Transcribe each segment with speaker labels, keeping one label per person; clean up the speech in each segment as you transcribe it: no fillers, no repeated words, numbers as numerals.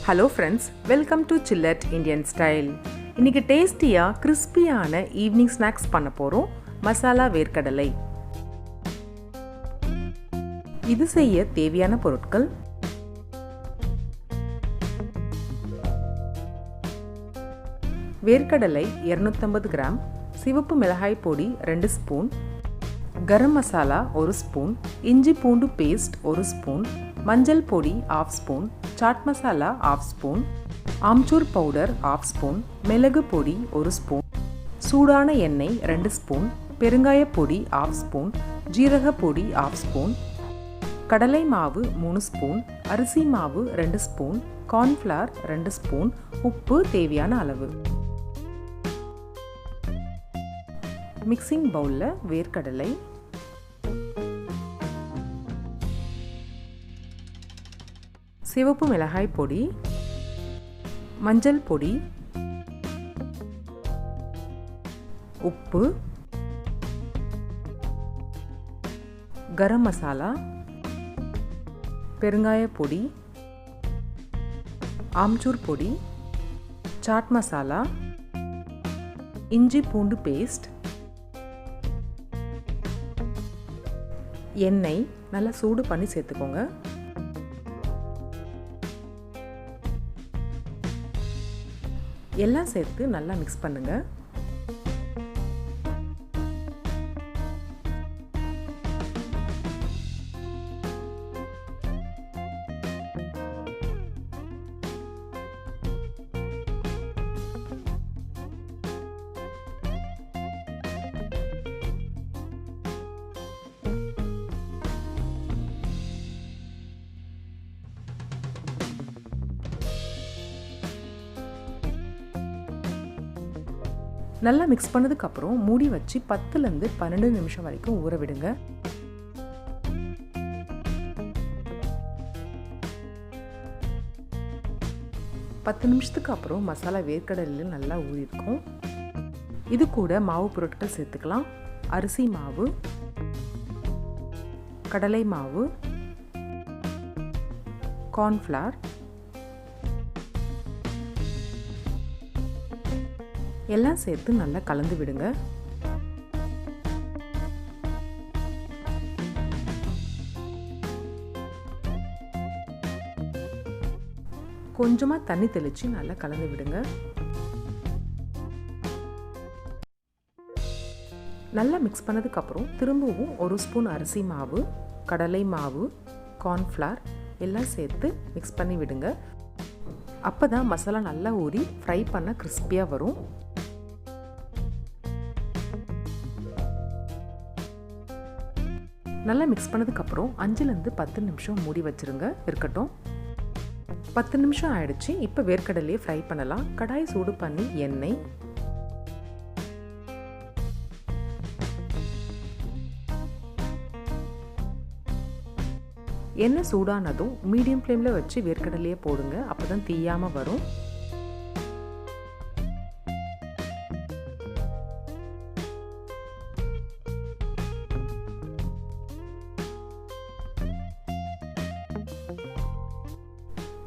Speaker 1: Hello friends, welcome to ChillatIndianstyle. இன்னைக்கு டேஸ்டியா கிறிஸ்பியான ஈவினிங் ஸ்நாக்ஸ் பண்ண போறோம். மசாலா வேர்க்கடலை. இது செய்ய தேவையான பொருட்கள்: வேர்க்கடலை 250 கிராம், சிவப்பு மிளகாய் பொடி 2 ஸ்பூன், கரம் மசாலா 1 ஸ்பூன், இஞ்சி பூண்டு பேஸ்ட் 1 ஸ்பூன், மஞ்சள் பொடி 1/2 spoon, chaat masala 1/2 spoon, amchur powder 1/2 spoon, மிளகு பொடி 1 ஸ்பூன், சூடான எண்ணெய் 2 ஸ்பூன், பெருங்காய பொடி 1/2 ஸ்பூன், ஜீரக பொடி 1/2 ஸ்பூன், கடலை மாவு 3 ஸ்பூன், அரிசி மாவு 2 ஸ்பூன், கார்ன்ஃப்ளவர் 2 ஸ்பூன், உப்பு தேவையான அளவு. மிக்சிங் பவுலில் வேர்க்கடலை, சிவப்பு மிளகாய் பொடி, மஞ்சள் பொடி, உப்பு, கரம் மசாலா, பெருங்காய பொடி, ஆம்ச்சூர் பொடி, சாட் மசாலா, இஞ்சி பூண்டு பேஸ்ட், எண்ணெய் நல்லா சூடு பண்ணி சேர்த்துக்கோங்க. எல்லாம் சேர்த்து நல்லா மிக்ஸ் பண்ணுங்க. நல்லா மிக்ஸ் பண்ணதுக்கப்புறம் மூடி வச்சு 10லேருந்து 12 நிமிஷம் வரைக்கும் ஊற விடுங்க. பத்து நிமிஷத்துக்கு அப்புறம் மசாலா வேர்க்கடலையில் நல்லா ஊறியிருக்கும். இது கூட மாவு பொருட்கள் சேர்த்துக்கலாம். அரிசி மாவு, கடலை மாவு, கார்ன்ஃப்ளவர், எல்லாம் சேர்த்து நல்லா கலந்து விடுங்க. கொஞ்சமா தண்ணி தெளிச்சு நல்லா கலந்து விடுங்க. நல்லா மிக்ஸ் பண்ணதுக்கு அப்புறம் திரும்பவும் 1 ஸ்பூன் அரிசி மாவு, கடலை மாவு, கார்ன்ஃப்ளவர் எல்லாம் சேர்த்து மிக்ஸ் பண்ணி விடுங்க. அப்பதான் மசாலா நல்லா ஊறி ஃப்ரை பண்ண கிறிஸ்பியா வரும். நல்லா மிக்ஸ் பண்ணதுக்கப்புறம் 5லேருந்து 10 நிமிஷம் மூடி வச்சுருங்க, இருக்கட்டும். 10 நிமிஷம் ஆயிடுச்சு. இப்போ வேர்க்கடலையே ஃப்ரை பண்ணலாம். கடாய் சூடு பண்ணி எண்ணெய், எண்ணெய் சூடானதும் மீடியம் ஃப்ளேமில் வச்சு வேர்க்கடலையே போடுங்க. அப்போ தான் தீயாமல் வரும்.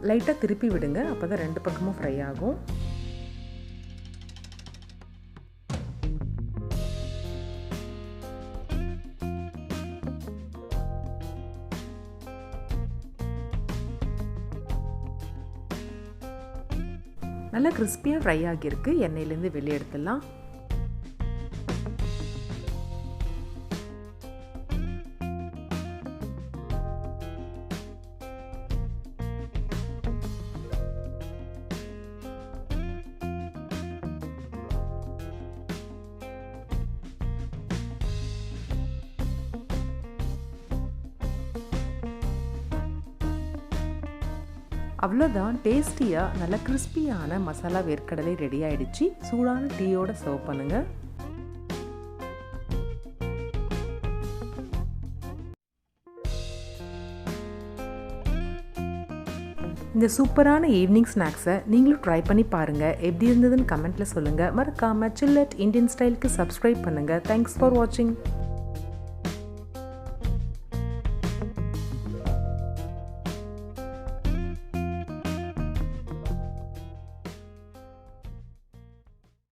Speaker 1: லைட்டாக திருப்பி விடுங்க. அப்போ தான் 2 பக்கமும் ஃப்ரை ஆகும். நல்லா கிறிஸ்பியாக ஃப்ரை ஆகியிருக்கு. எண்ணெயிலேருந்து வெளியே எடுத்துடலாம். அவ்வளோதான், டேஸ்டியாக நல்ல கிறிஸ்பியான மசாலா வேர்க்கடலை ரெடி ஆயிடுச்சு. சூடான டீயோட சர்வ் பண்ணுங்க. இந்த சூப்பரான ஈவினிங் ஸ்நாக்ஸை நீங்களும் ட்ரை பண்ணி பாருங்கள். எப்படி இருந்ததுன்னு கமெண்ட்டில் சொல்லுங்கள். மறக்காமல் சில்லட் இந்தியன் ஸ்டைலுக்கு சப்ஸ்கிரைப் பண்ணுங்கள். தேங்க்ஸ் ஃபார் வாட்சிங்.